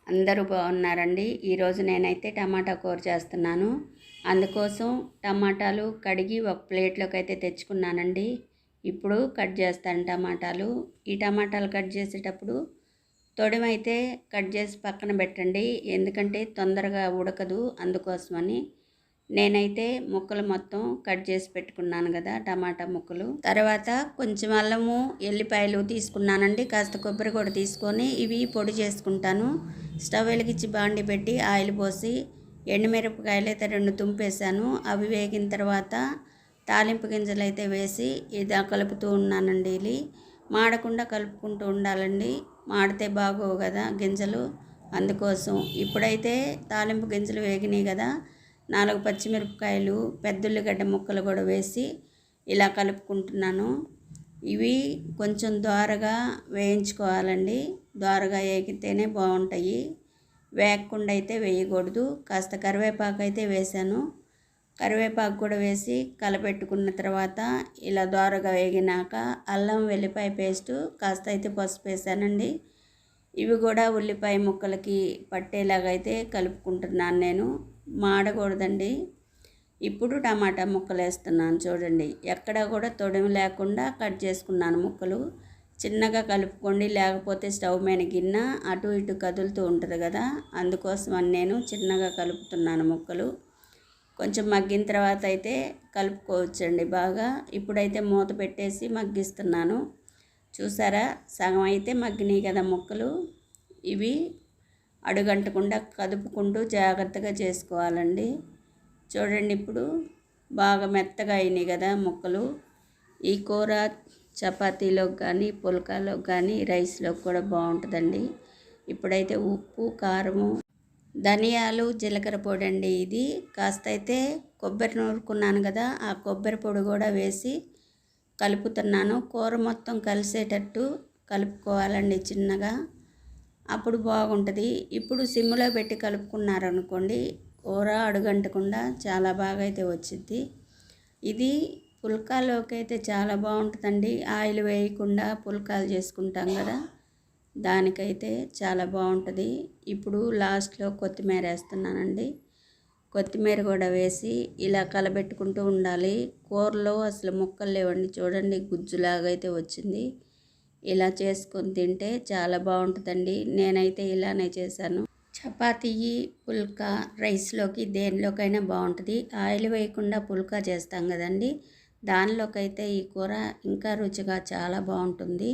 అందరూ బాగున్నారండి. ఈరోజు నేనైతే టమాటా కూర చేస్తున్నాను. అందుకోసం టమాటాలు కడిగి ఒక ప్లేట్లోకి అయితే తెచ్చుకున్నానండి. ఇప్పుడు కట్ చేస్తాను టమాటాలు. ఈ టమాటాలు కట్ చేసేటప్పుడు తొడిమైతే కట్ చేసి పక్కన పెట్టండి, ఎందుకంటే తొందరగా ఉడకదు, అందుకోసమని. నేనైతే ముక్కలు మొత్తం కట్ చేసి పెట్టుకున్నాను కదా, టమాటా ముక్కలు. తర్వాత కొంచెం అల్లము ఎల్లిపాయలు తీసుకున్నానండి, కాస్త కొబ్బరి కూడా తీసుకొని ఇవి పొడి చేసుకుంటాను. స్టవ్ వెలిగించి బాండి పెట్టి ఆయిల్ పోసి ఎండుమిరపకాయలు అయితే 2 తుంపేసాను. అవి వేగిన తర్వాత తాలింపు గింజలు అయితే వేసి ఇది కలుపుతూ ఉన్నానండి. ఇది మాడకుండా కలుపుకుంటూ ఉండాలండి, మాడితే బాగోవు కదా గింజలు, అందుకోసం. ఇప్పుడైతే తాలింపు గింజలు వేగినాయి కదా, 4 పచ్చిమిరపకాయలు, పెద్దుల్లిగడ్డ ముక్కలు కూడా వేసి ఇలా కలుపుకుంటున్నాను. ఇవి కొంచెం దోరగా వేయించుకోవాలండి, దోరగా వేగితేనే బాగుంటాయి, వేగకుండా అయితే వేయకూడదు. కాస్త కరివేపాకు అయితే వేసాను, కరివేపాకు కూడా వేసి కలపెట్టుకున్న తర్వాత ఇలా దోరగా వేగినాక అల్లం వెల్లిపాయ పేస్టు కాస్త అయితే పసుపు వేసానండి. ఇవి కూడా ఉల్లిపాయ ముక్కలకి పట్టేలాగా అయితే కలుపుకుంటున్నాను నేను, మాడకూడదండి. ఇప్పుడు టమాటా ముక్కలు వేస్తున్నాను చూడండి, ఎక్కడ కూడా తొడిమి లేకుండా కట్ చేసుకున్నాను ముక్కలు. చిన్నగా కలుపుకోండి, లేకపోతే స్టవ్ మీద గిన్నె అటు ఇటు కదులుతూ ఉంటుంది కదా, అందుకోసమని నేను చిన్నగా కలుపుతున్నాను ముక్కలు. కొంచెం మగ్గిన తర్వాత అయితే కలుపుకోవచ్చండి బాగా. ఇప్పుడైతే మూత పెట్టేసి మగ్గిస్తున్నాను. చూసారా, సగం అయితే మగ్గినాయి కదా ముక్కలు. ఇవి అడుగంటకుండా కదుపుకుంటూ జాగ్రత్తగా చేసుకోవాలండి. చూడండి, ఇప్పుడు బాగా మెత్తగా అయినాయి కదా ముక్కలు. ఈ కూర చపాతీలోకి కానీ పుల్కాలోకి కానీ రైస్లోకి కూడా బాగుంటుందండి. ఇప్పుడైతే ఉప్పు, కారము, ధనియాలు, జీలకర్ర పొడి అండి. ఇది కాస్త అయితే కొబ్బరి నూరుకున్నాను కదా, ఆ కొబ్బరి పొడి కూడా వేసి కలుపుతున్నాను. కూర మొత్తం కలిసేటట్టు కలుపుకోవాలండి చిన్నగా, అప్పుడు బాగుంటుంది. ఇప్పుడు సిమ్లో పెట్టి కలుపుకున్నారనుకోండి, కూర అడుగంటకుండా చాలా బాగా అయితే వచ్చింది. ఇది పుల్కాలోకి అయితే చాలా బాగుంటుందండి, ఆయిల్ వేయకుండా పుల్కాలు చేసుకుంటాం కదా, దానికైతే చాలా బాగుంటుంది. ఇప్పుడు లాస్ట్లో కొత్తిమీర వేస్తున్నానండి, కొత్తిమీర కూడా వేసి ఇలా కలబెట్టుకుంటూ ఉండాలి. కూరలో అసలు ముక్కలు లేవండి, చూడండి గుజ్జులాగా అయితే వచ్చింది. ఇలా చేసుకొని తింటే చాలా బాగుంటుందండి. నేనైతే ఇలానే చేశాను. చపాతీ, పుల్కా, రైస్లోకి దేనిలోకైనా బాగుంటుంది. ఆయిల్ వేయకుండా పుల్కా చేస్తాం కదండి, దానిలోకైతే ఈ కూర ఇంకా రుచిగా చాలా బాగుంటుంది.